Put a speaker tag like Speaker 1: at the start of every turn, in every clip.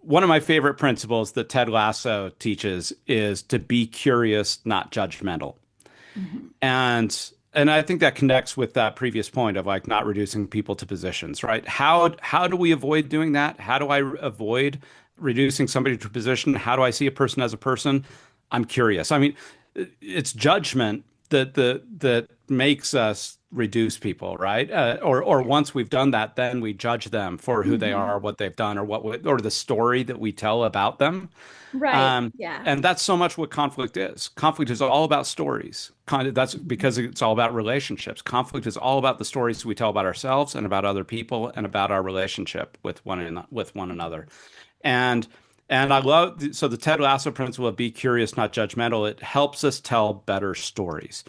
Speaker 1: one of my favorite principles that Ted Lasso teaches is to be curious, not judgmental.
Speaker 2: Mhm.
Speaker 1: And I think that connects with that previous point of like not reducing people to positions, right? How do we avoid doing that? How do I avoid reducing somebody to a position? How do I see a person as a person? I'm curious. I mean, it's judgment that makes us reduce people, right? Or once we've done that, then we judge them for who they
Speaker 2: Mhm.
Speaker 1: are, what they've done, or the story that we tell about them.
Speaker 2: Right.
Speaker 1: Um,
Speaker 2: Yeah.
Speaker 1: and that's so much what conflict is. Conflict is all about stories. That's
Speaker 2: Mhm.
Speaker 1: because it's all about relationships. Conflict is all about the stories we tell about ourselves and about other people and about our relationship with one another. And and I love so the Ted Lasso principle of be curious, not judgmental. It helps us tell better stories.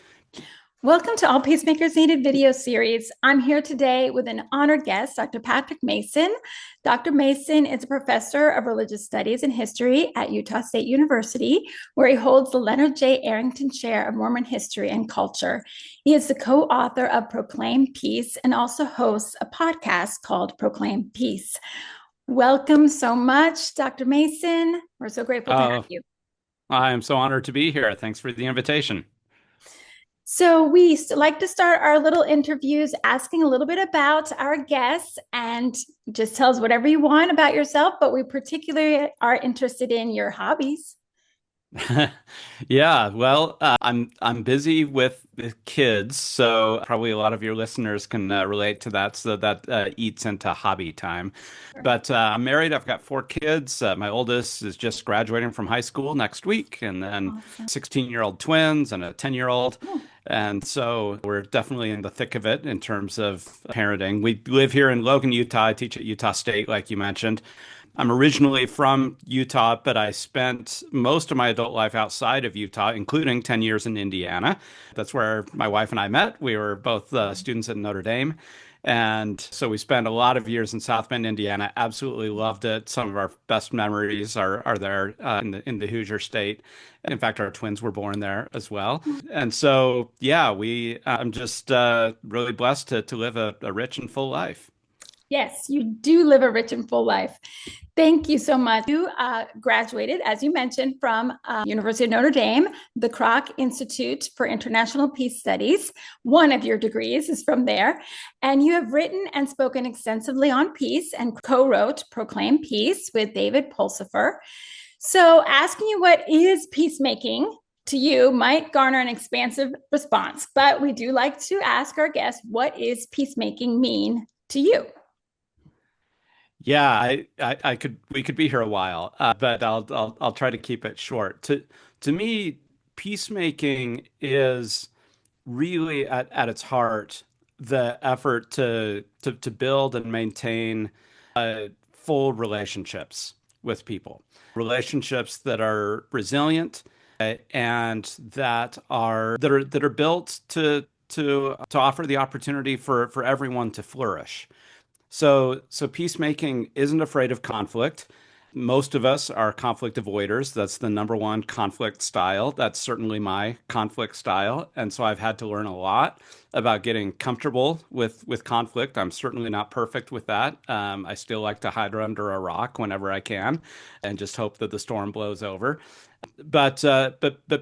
Speaker 2: Welcome to All Peacemakers Needed video series. I'm here today with an honored guest, Dr. Patrick Mason. Dr. Mason is a professor of religious studies and history at Utah State University, where he holds the Leonard J. Arrington Chair of Mormon History and Culture. He is the co-author of Proclaim Peace and also hosts a podcast called Proclaim Peace. Welcome so much, Dr. Mason. We're so grateful to have
Speaker 1: Uh,
Speaker 2: you.
Speaker 1: I am so honored to be here. Thanks for the invitation.
Speaker 2: So, we like to start our little interviews asking a little bit about our guests and just tell us whatever you want about yourself, but we particularly are interested in your hobbies.
Speaker 1: Yeah, well, I'm busy with the kids, so probably a lot of your listeners can relate to that. So that eats into hobby time. But I'm married. I've got four kids. My oldest is just graduating from high school next week, and then
Speaker 2: Awesome.
Speaker 1: 16-year-old twins and a 10-year-old.
Speaker 2: Oh,
Speaker 1: And so we're definitely in the thick of it in terms of parenting. We live here in Logan, Utah. I teach at Utah State, like you mentioned. I'm originally from Utah, but I spent most of my adult life outside of Utah, including 10 years in Indiana. That's where my wife and I met. We were both students at Notre Dame. And so we spent a lot of years in South Bend, Indiana. Absolutely loved it. Some of our best memories are there in the Hoosier State. In fact, our twins were born there as well. And so, yeah, we I'm just really blessed to live a rich and full life.
Speaker 2: yes, you do live a rich and full life. Thank you so much. You graduated, as you mentioned, from University of Notre Dame, the Kroc Institute for International Peace Studies. One of your degrees is from there. And you have written and spoken extensively on peace and co-wrote Proclaim Peace with David Pulsifer. So asking you what is peacemaking to you might garner an expansive response, but we do like to ask our guests, what is peacemaking mean to you?
Speaker 1: Yeah, I could we could be here a while, but I'll try to keep it short. To me, peacemaking is really at its heart the effort to build and maintain full relationships with people, relationships that are resilient and that are built to offer the opportunity for everyone to flourish. So peacemaking isn't afraid of conflict. Most of us are conflict avoiders. That's the number one conflict style. That's certainly my conflict style. And so I've had to learn a lot about getting comfortable with conflict. I'm certainly not perfect with that. I still like to hide under a rock whenever I can and just hope that the storm blows over. But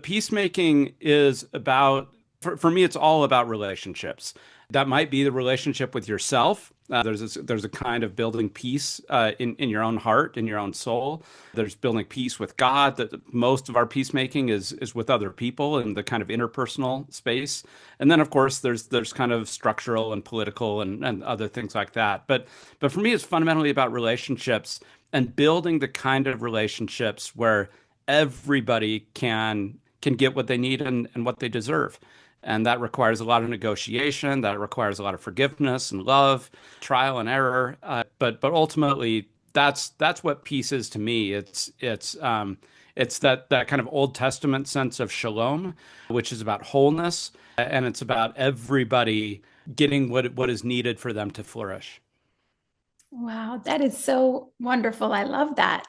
Speaker 1: peacemaking is about for me, it's all about relationships. That might be the relationship with yourself. There's a kind of building peace in your own heart, in your own soul. There's building peace with God. That most of our peacemaking is with other people in the kind of interpersonal space. And then, of course, there's kind of structural and political and other things like that. But for me, it's fundamentally about relationships and building the kind of relationships where everybody can get what they need and what they deserve. And that requires a lot of negotiation. That requires a lot of forgiveness and love, trial and error. But ultimately, that's what peace is to me. It's that kind of Old Testament sense of shalom, which is about wholeness, and it's about everybody getting what is needed for them to flourish.
Speaker 2: Wow, that is so wonderful. I love that.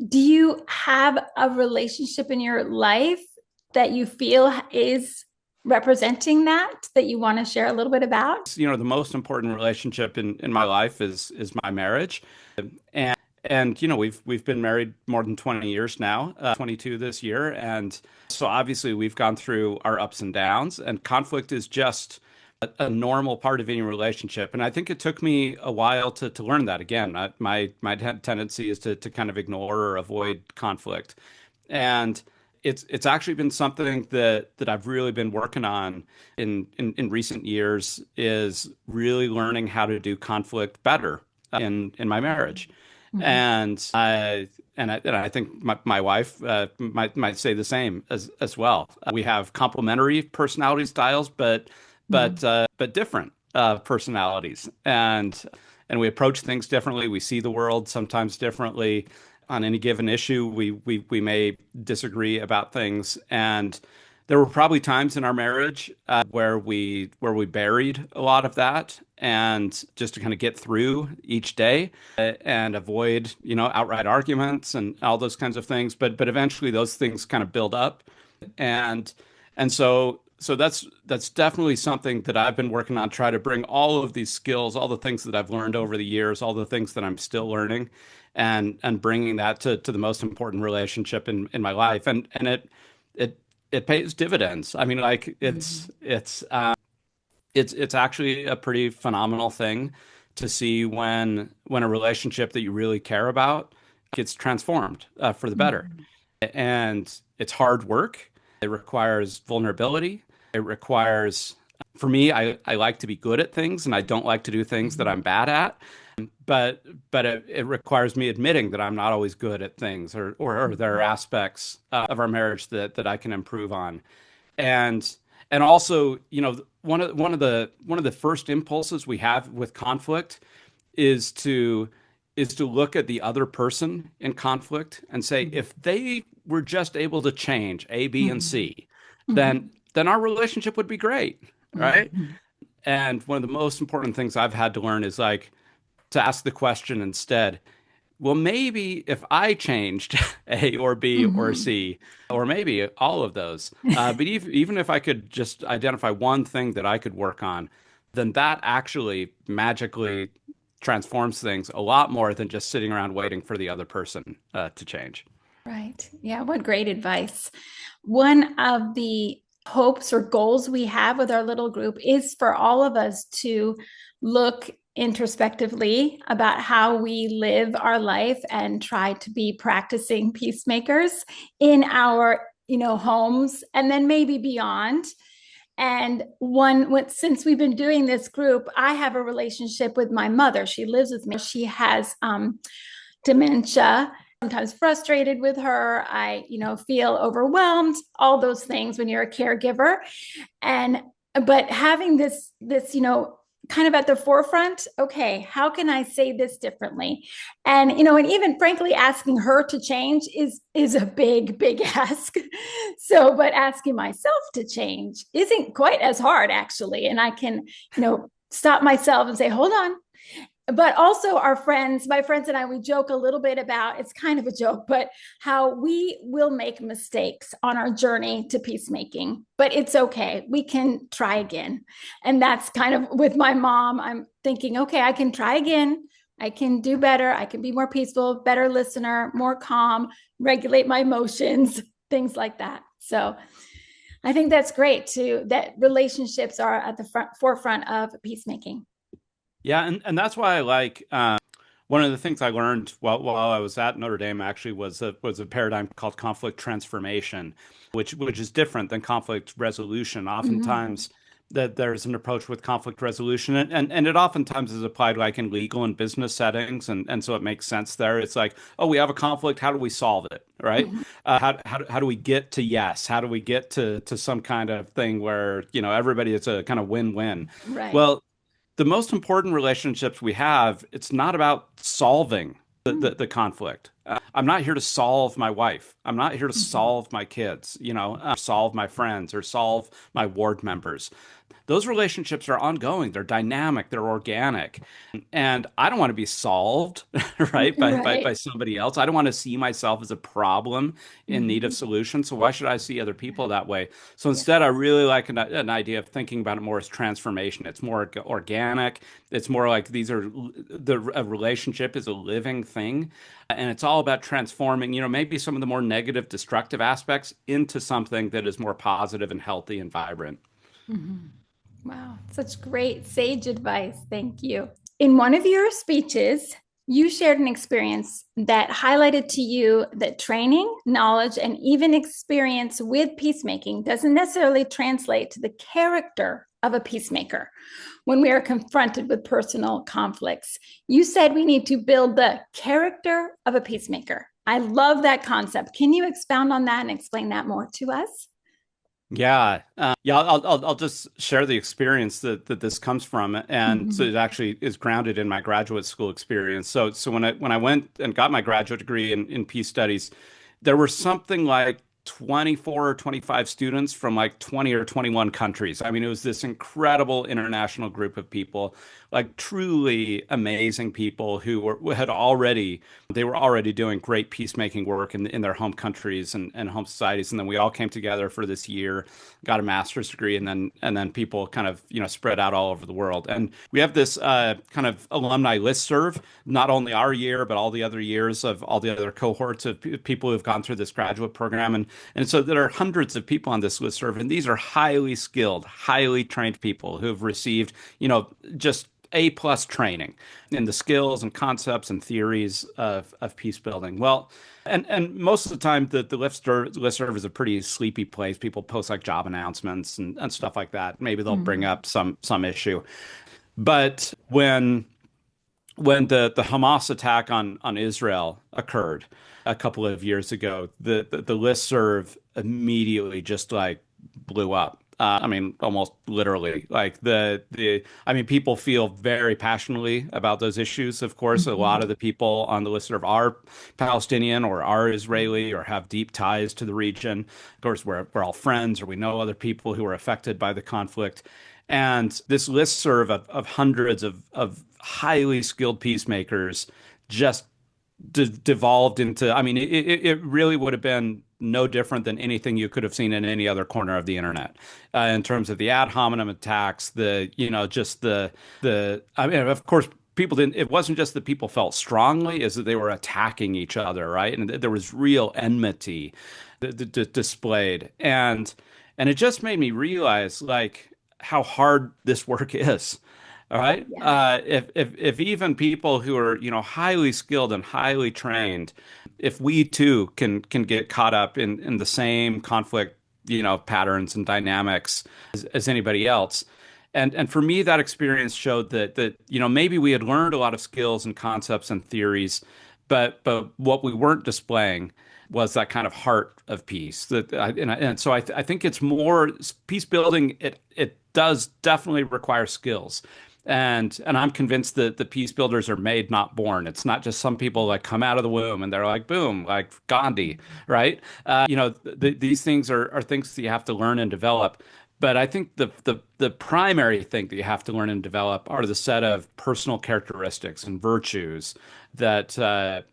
Speaker 2: Do you have a relationship in your life that you feel is representing that you want to share a little bit about?
Speaker 1: The most important relationship in my life is my marriage. And we've been married more than 20 years now, 22 this year, and so obviously we've gone through our ups and downs, and conflict is just a normal part of any relationship. And I think it took me a while to learn that. Again, my tendency is to kind of ignore or avoid conflict, and it's actually been something that I've really been working on in recent years, is really learning how to do conflict better in my marriage.
Speaker 2: Mhm.
Speaker 1: And I think my wife might say the same as well. We have complementary personality styles,
Speaker 2: Mhm.
Speaker 1: but different personalities, and we approach things differently. We see the world sometimes differently. On any given issue, we may disagree about things, and there were probably times in our marriage where we buried a lot of that, and just to kind of get through each day and avoid outright arguments and all those kinds of things. But eventually those things kind of build up, and so that's definitely something that I've been working on. Try to bring all of these skills, all the things that I've learned over the years, all the things that I'm still learning, and bringing that to the most important relationship in my life, and it it pays dividends. I mean, like
Speaker 2: Mhm.
Speaker 1: it's actually a pretty phenomenal thing to see when a relationship that you really care about gets transformed for the better.
Speaker 2: Mhm.
Speaker 1: And it's hard work. It requires vulnerability. It requires, for me, I like to be good at things, and I don't like to do things that
Speaker 2: Mhm.
Speaker 1: I'm bad at. But it requires me admitting that I'm not always good at things, or there are aspects of our marriage that I can improve on. And and also, one of the first impulses we have with conflict is to look at the other person in conflict and say,
Speaker 2: Mhm.
Speaker 1: if they were just able to change A, B, and
Speaker 2: Mhm.
Speaker 1: C, then
Speaker 2: Mhm.
Speaker 1: then our relationship would be great, right?
Speaker 2: Mhm.
Speaker 1: And one of the most important things I've had to learn is like to ask the question instead, well, maybe if I changed A or B or
Speaker 2: Mhm.
Speaker 1: C, or maybe all of those, but even if I could just identify one thing that I could work on, then that actually magically transforms things a lot more than just sitting around waiting for the other person to change.
Speaker 2: Right. Yeah, what great advice. One of the hopes or goals we have with our little group is for all of us to look introspectively about how we live our life and try to be practicing peacemakers in our, homes and then maybe beyond. And since we've been doing this group, I have a relationship with my mother. She lives with me. She has dementia. Sometimes frustrated with her. I, feel overwhelmed, all those things when you're a caregiver. And but having this, kind of at the forefront, okay, how can I say this differently? And and even frankly asking her to change is a big ask. So, but asking myself to change isn't quite as hard actually. And I can, stop myself and say, hold on, but also my friends and I, we joke a little bit about, it's kind of a joke, but how we will make mistakes on our journey to peacemaking, but it's okay. We can try again. And that's kind of with my mom. I'm thinking, okay, I can try again. I can do better. I can be more peaceful, better listener, more calm, regulate my emotions, things like that. So I think that's great too, that relationships are at the forefront of peacemaking.
Speaker 1: Yeah, and that's why I like one of the things I learned while I was at Notre Dame actually was a paradigm called conflict transformation, which is different than conflict resolution.
Speaker 2: Mm-hmm.
Speaker 1: Oftentimes that there's an approach with conflict resolution, and it oftentimes is applied like in legal and business settings, and so it makes sense there. It's like, oh, we have a conflict, how do we solve it, right?
Speaker 2: Mm-hmm.
Speaker 1: How do we get to yes? How do we get to some kind of thing where everybody is a kind of win-win?
Speaker 2: Right.
Speaker 1: Well, the most important relationships we have, it's not about solving the conflict. I'm not here to solve my wife. I'm not here to
Speaker 2: Mm-hmm.
Speaker 1: solve my kids, solve my friends or solve my ward members. those relationships are ongoing, they're dynamic, they're organic. And I don't want to be solved, right, by
Speaker 2: Right.
Speaker 1: somebody else. I don't want to see myself as a problem in need of
Speaker 2: Mhm.
Speaker 1: solution. So why should I see other people that way? So
Speaker 2: Yeah.
Speaker 1: instead, I really like an idea of thinking about it more as transformation. It's more organic. It's more like these are a relationship is a living thing, and it's all about transforming, maybe some of the more negative, destructive aspects into something that is more positive and healthy and vibrant.
Speaker 2: Mhm. Wow, such great sage advice. Thank you. In one of your speeches, you shared an experience that highlighted to you that training, knowledge, and even experience with peacemaking doesn't necessarily translate to the character of a peacemaker when we are confronted with personal conflicts. You said we need to build the character of a peacemaker. I love that concept. Can you expound on that and explain that more to us?
Speaker 1: Yeah, yeah. I'll just share the experience that this comes from, and so
Speaker 2: Mhm.
Speaker 1: it actually is grounded in my graduate school experience. So when I went and got my graduate degree in peace studies, there were something like 24 or 25 students from like 20 or 21 countries. I mean, it was this incredible international group of people, like truly amazing people who they were already doing great peacemaking work in their home countries and home societies. And then we all came together for this year, got a master's degree, and then people kind of spread out all over the world. And we have this kind of alumni listserv, not only our year but all the other years of all the other cohorts of people who have gone through this graduate program. And so there are hundreds of people on this listserv, and these are highly skilled, highly trained people who have received just A+ training in the skills and concepts and theories of peace building. Well, and most of the time, the listserv is a pretty sleepy place. People post like job announcements and stuff like that. Maybe they'll bring
Speaker 2: Mhm.
Speaker 1: up some issue. But when the Hamas attack on Israel occurred a couple of years ago, the listserv immediately just like blew up. I mean, almost literally. Like I mean, people feel very passionately about those issues. Of course, a lot of
Speaker 2: Mhm.
Speaker 1: the people on the listserv are Palestinian or are Israeli or have deep ties to the region. Of course, we're all friends, or we know other people who are affected by the conflict. And this listserv of hundreds of highly skilled peacemakers just devolved into, I mean, it really would have been no different than anything you could have seen in any other corner of the internet, in terms of the ad hominem attacks, just I mean, of course, people didn't, it wasn't just that people felt strongly, is that they were attacking each other, right? And there was real enmity displayed. And it just made me realize, like, how hard this work is. All right.
Speaker 2: Yeah.
Speaker 1: If even people who are, highly skilled and highly trained, if we too can get caught up in the same conflict, patterns and dynamics as anybody else. And for me, that experience showed that maybe we had learned a lot of skills and concepts and theories, but what we weren't displaying was that kind of heart of peace. And so I think it's more peace building. It does definitely require skills. And I'm convinced that the peace builders are made, not born. It's not just some people like come out of the womb and they're like, boom, like Gandhi, right? These things are things that you have to learn and develop. But I think the primary thing that you have to learn and develop are the set of personal characteristics and virtues that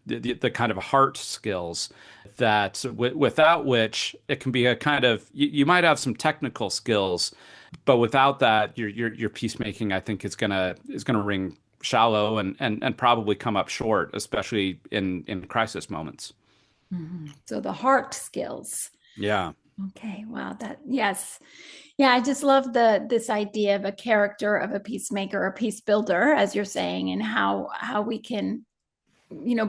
Speaker 1: the kind of heart skills that without which it can be a kind of you might have some technical skills, but without that, your peacemaking, I think, is gonna ring shallow and probably come up short, especially in crisis moments.
Speaker 2: Mhm. So the heart skills.
Speaker 1: Yeah.
Speaker 2: Okay, wow, that yes. Yeah, I just love this idea of a character of a peacemaker, a peace builder, as you're saying, and how we can,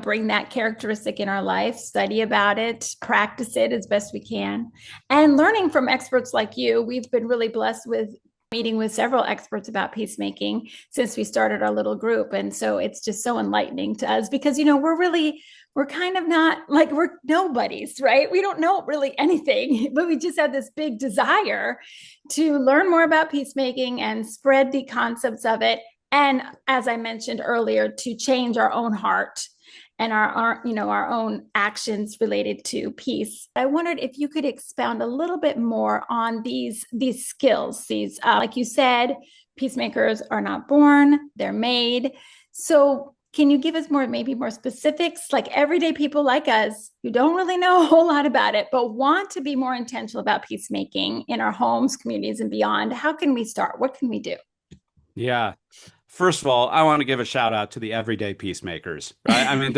Speaker 2: bring that characteristic in our life, study about it, practice it as best we can. And learning from experts like you, we've been really blessed with meeting with several experts about peacemaking since we started our little group. And so it's just so enlightening to us because, we're kind of not like we're nobodies, right? We don't know really anything, but we just have this big desire to learn more about peacemaking and spread the concepts of it. And as I mentioned earlier, to change our own heart and our own actions related to peace. I wondered if you could expound a little bit more on these skills. These, like you said, peacemakers are not born; they're made. So can you give us maybe more specifics, like everyday people like us who don't really know a whole lot about it, but want to be more intentional about peacemaking in our homes, communities, and beyond? How can we start? What can we do?
Speaker 1: Yeah. First of all, I want to give a shout out to the everyday peacemakers, right? I mean,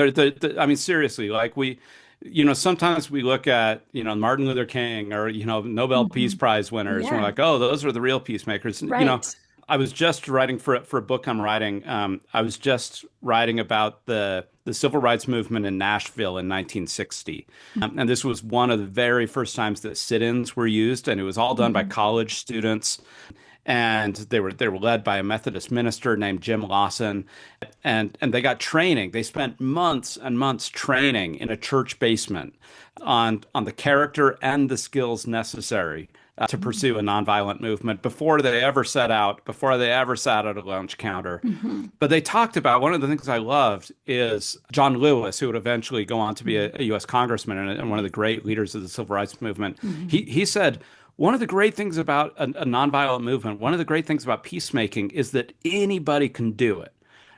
Speaker 1: I mean, seriously, like sometimes we look at, Martin Luther King or, Nobel Peace
Speaker 2: Mhm.
Speaker 1: Prize winners, and we're
Speaker 2: Yeah,
Speaker 1: like, oh, those are the real peacemakers.
Speaker 2: right.
Speaker 1: I was just writing for a book I'm writing. I was just writing about the civil rights movement in Nashville in 1960. And this was one of the very first times that sit-ins were used, and it was all done by
Speaker 2: Mhm.
Speaker 1: college students, and they were led by a Methodist minister named Jim Lawson, and they got training. They spent months and months training in a church basement on the character and the skills necessary to pursue a nonviolent movement before they ever sat at a lunch counter.
Speaker 2: Mhm.
Speaker 1: But they talked about one of the things I loved is John Lewis, who would eventually go on to be a U.S. congressman and one of the great leaders of the civil rights movement.
Speaker 2: Mhm.
Speaker 1: He said, one of the great things about a nonviolent movement, one of the great things about peacemaking is that anybody can do it.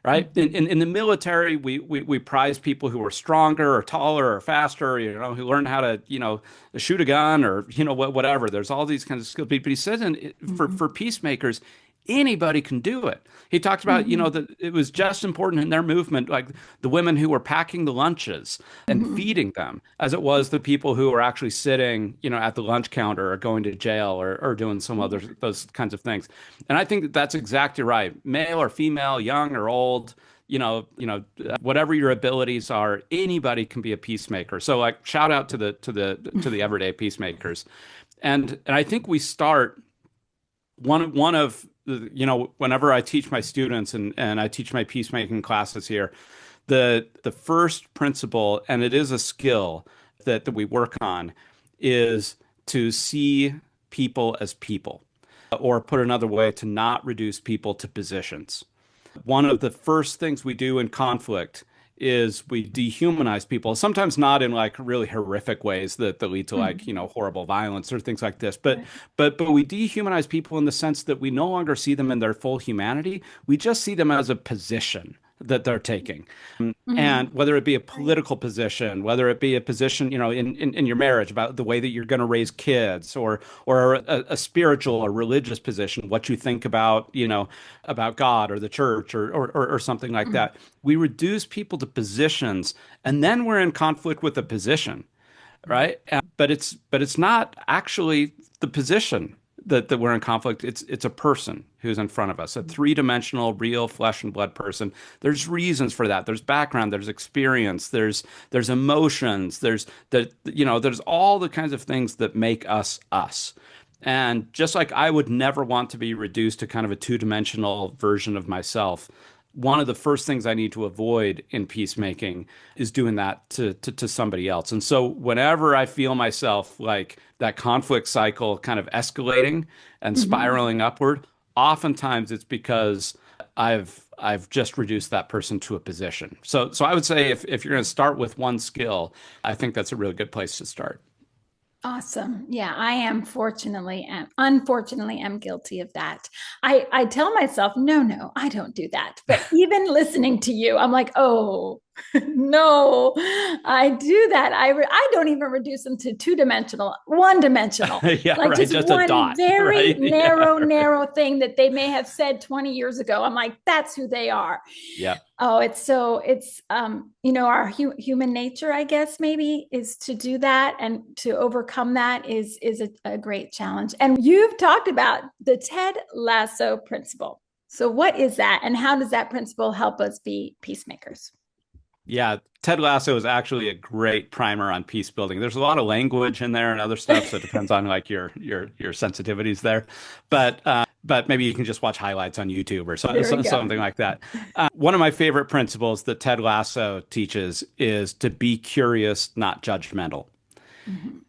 Speaker 1: Right. In,
Speaker 2: Mhm.
Speaker 1: in, in the military, we prize people who are stronger or taller or faster, who learn how to, shoot a gun or, whatever. There's all these kinds of skills. But he says for
Speaker 2: Mhm.
Speaker 1: peacemakers, anybody can do it. He talked about,
Speaker 2: Mhm.
Speaker 1: that it was just important in their movement, like the women who were packing the lunches and
Speaker 2: Mhm.
Speaker 1: feeding them, as it was the people who were actually sitting, at the lunch counter or going to jail or doing some other those kinds of things. And I think that that's exactly right. Male or female, young or old, whatever your abilities are, anybody can be a peacemaker. So like shout out to the everyday peacemakers. And I think we start one of whenever I teach my students and I teach my peacemaking classes here, the first principle, and it is a skill that we work on, is to see people as people, or put another way, to not reduce people to positions. One of the first things we do in conflict is we dehumanize people, sometimes not in like really horrific ways that lead to like,
Speaker 2: Mhm.
Speaker 1: horrible violence or things like this, but
Speaker 2: Right.
Speaker 1: but we dehumanize people in the sense that we no longer see them in their full humanity. We just see them as a position that they're taking. And
Speaker 2: Mhm.
Speaker 1: whether it be a
Speaker 2: Right.
Speaker 1: political position, whether it be a position, in your marriage about the way that you're going to raise kids, or a spiritual or religious position, what you think about, about God or the church or something like
Speaker 2: Mhm.
Speaker 1: that. We reduce people to positions, and then we're in conflict with the position, right? But it's not actually the position that we're in conflict. It's a person who's in front of us, a three-dimensional, real flesh and blood person. There's reasons for that. There's background, there's experience, there's emotions, there's all the kinds of things that make us us. And just like I would never want to be reduced to kind of a two-dimensional version of myself, one of the first things I need to avoid in peacemaking is doing that to somebody else. And so whenever I feel myself like that conflict cycle kind of escalating and
Speaker 2: Mhm.
Speaker 1: spiraling upward, oftentimes it's because I've just reduced that person to a position. So I would say if you're going to start with one skill, I think that's a really good place to start.
Speaker 2: Awesome. Yeah, I am unfortunately am guilty of that. I tell myself, no, no, I don't do that. But even listening to you, I'm like, oh, no, I do that. I don't even reduce them to two-dimensional, one-dimensional,
Speaker 1: Yeah,
Speaker 2: like
Speaker 1: right.
Speaker 2: just
Speaker 1: Just a
Speaker 2: one
Speaker 1: dot,
Speaker 2: very
Speaker 1: right? Yeah, right.
Speaker 2: narrow thing that they may have said 20 years ago. I'm like, that's who they are.
Speaker 1: Yeah.
Speaker 2: Oh, our human nature, I guess, maybe is to do that, and to overcome that is a great challenge. And you've talked about the Ted Lasso principle. So what is that, and how does that principle help us be peacemakers?
Speaker 1: Yeah, Ted Lasso is actually a great primer on peace building. There's a lot of language in there and other stuff, so it depends on like your sensitivities there. But maybe you can just watch highlights on YouTube or
Speaker 2: There we go.
Speaker 1: something like that. One of my favorite principles that Ted Lasso teaches is to be curious, not judgmental.
Speaker 2: Mhm.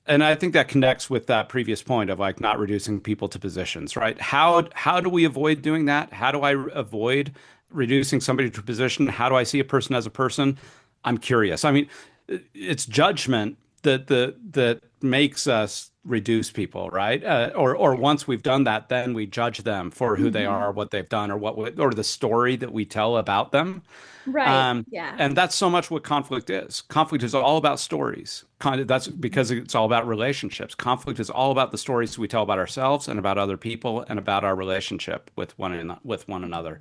Speaker 1: And I think that connects with that previous point of like not reducing people to positions, right? How do we avoid doing that? How do I avoid reducing somebody to a position. How do I see a person as a person? I'm curious. I mean, it's judgment that makes us reduce people, right? Or once we've done that, then we judge them for who they
Speaker 2: Mm-hmm.
Speaker 1: are, what they've done, or the story that we tell about them.
Speaker 2: Right.
Speaker 1: Um,
Speaker 2: Yeah.
Speaker 1: and that's so much what conflict is. Conflict is all about stories. That's because it's all about relationships. Conflict is all about the stories we tell about ourselves and about other people and about our relationship with one another.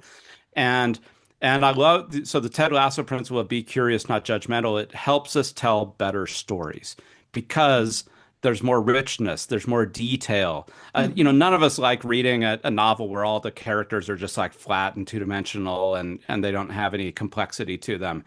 Speaker 1: And and I love so the Ted Lasso principle of be curious, not judgmental. It helps us tell better stories because there's more richness, there's more detail.
Speaker 2: Mm-hmm.
Speaker 1: None of us like reading a novel where all the characters are just like flat and two-dimensional and they don't have any complexity to them.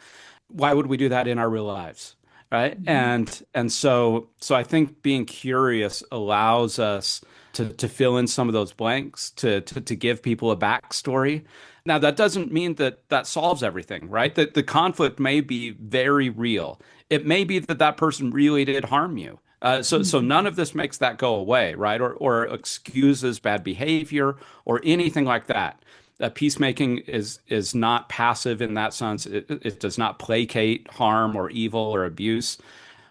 Speaker 1: Why would we do that in our real lives? Right.
Speaker 2: Mm-hmm.
Speaker 1: And so I think being curious allows us to fill in some of those blanks, to give people a backstory. Now, that doesn't mean that that solves everything, right? That the conflict may be very real. It may be that that person really did harm you. So none
Speaker 2: Mm-hmm.
Speaker 1: of this makes that go away, right? Or excuses bad behavior or anything like that. Peacemaking is not passive in that sense. It does not placate harm or evil or abuse.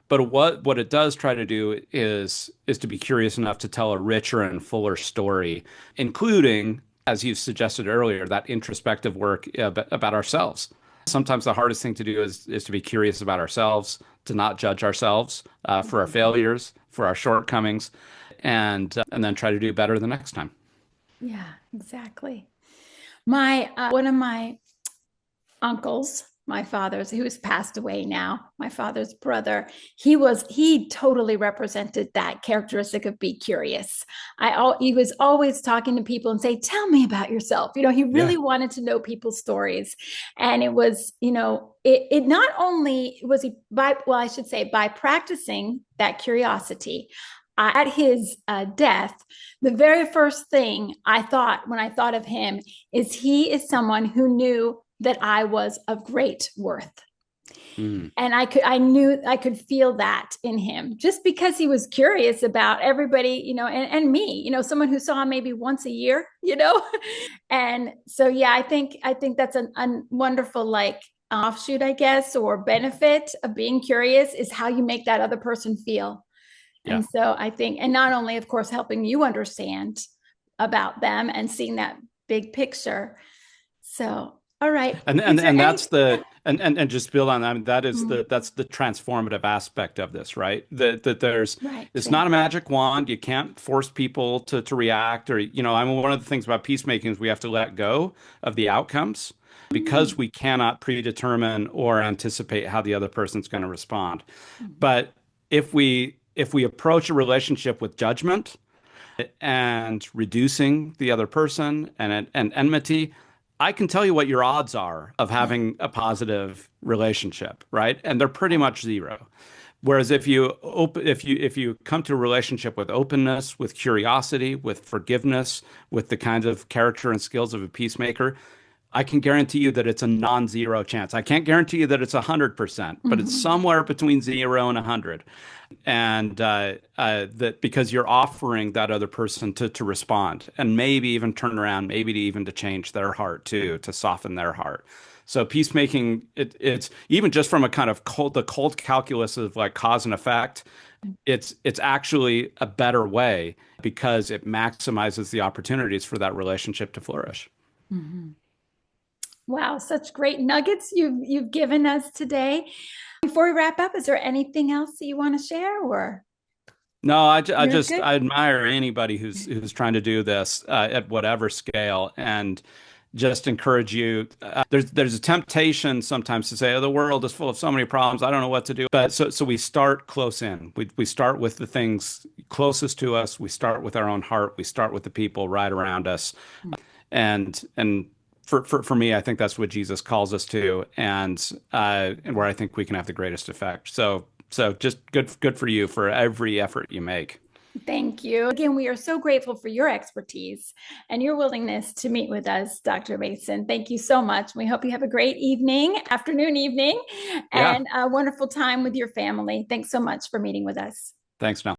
Speaker 1: But what it does try to do is to be curious enough to tell a richer and fuller story, including, as you suggested earlier, that introspective work about ourselves. Sometimes the hardest thing to do is to be curious about ourselves, to not judge ourselves for our failures, for our shortcomings, and then try to do better the next time.
Speaker 2: Yeah, exactly. My one of my uncles, my father's, who's passed away now, my father's brother, he totally represented that characteristic of be curious. He was always talking to people and say, tell me about yourself. He
Speaker 1: Yeah.
Speaker 2: really wanted to know people's stories. And it was, it not only was he I should say, by practicing that curiosity, at his death, the very first thing I thought when I thought of him is he is someone who knew that I was of great worth.
Speaker 1: Mm.
Speaker 2: And I knew I could feel that in him just because he was curious about everybody, and me, someone who saw him maybe once a year. And so, yeah, I think that's a wonderful, like, offshoot, I guess, or benefit of being curious is how you make that other person feel.
Speaker 1: Yeah.
Speaker 2: And so I think, and not only, of course, helping you understand about them and seeing that big picture. So, all right.
Speaker 1: And
Speaker 2: Is
Speaker 1: and
Speaker 2: there
Speaker 1: and
Speaker 2: any?
Speaker 1: that's the and just build on that. I mean, that is
Speaker 2: Mm,
Speaker 1: that's the transformative aspect of this, right? That there's
Speaker 2: right.
Speaker 1: it's
Speaker 2: True.
Speaker 1: not a magic wand. You can't force people to react or I mean one of the things about peacemaking is we have to let go of the outcomes
Speaker 2: Mm,
Speaker 1: because we cannot predetermine or anticipate how the other person's going to respond.
Speaker 2: mhm,
Speaker 1: But if we approach a relationship with judgment and reducing the other person and enmity, I can tell you what your odds are of
Speaker 2: yeah.
Speaker 1: having a positive relationship, right? And they're pretty
Speaker 2: Right.
Speaker 1: much zero. Whereas if you come to a relationship with openness, with curiosity, with forgiveness, with the kinds of character and skills of a peacemaker, I can guarantee you that it's a non-zero chance. I can't guarantee you that it's 100%, but it's
Speaker 2: Mhm.
Speaker 1: somewhere between 0 and 100. And that because you're offering that other person to respond and maybe even turn around, maybe to change their heart too, to soften their heart. So peacemaking, it's even just from a kind of the cold calculus of like cause and effect, it's actually a better way because it maximizes the opportunities for that relationship to flourish.
Speaker 2: Mhm. Wow, such great nuggets you've given us today. Before we wrap up, is there anything else that you want to share, or
Speaker 1: No, I
Speaker 2: you're
Speaker 1: just
Speaker 2: good?
Speaker 1: I admire anybody who's trying to do this at whatever scale, and just encourage you. There's a temptation sometimes to say, "Oh, the world is full of so many problems. I don't know what to do." But so we start close in. We start with the things closest to us. We start with our own heart. We start with the people right around us, and for me, I think that's what Jesus calls us to, and where I think we can have the greatest effect. So just good for you for every effort you make.
Speaker 2: Thank you. Again, we are so grateful for your expertise and your willingness to meet with us, Dr. Mason. Thank you so much. We hope you have a great afternoon, evening,
Speaker 1: Yeah,
Speaker 2: and a wonderful time with your family. Thanks so much for meeting with us.
Speaker 1: thanks, Nell.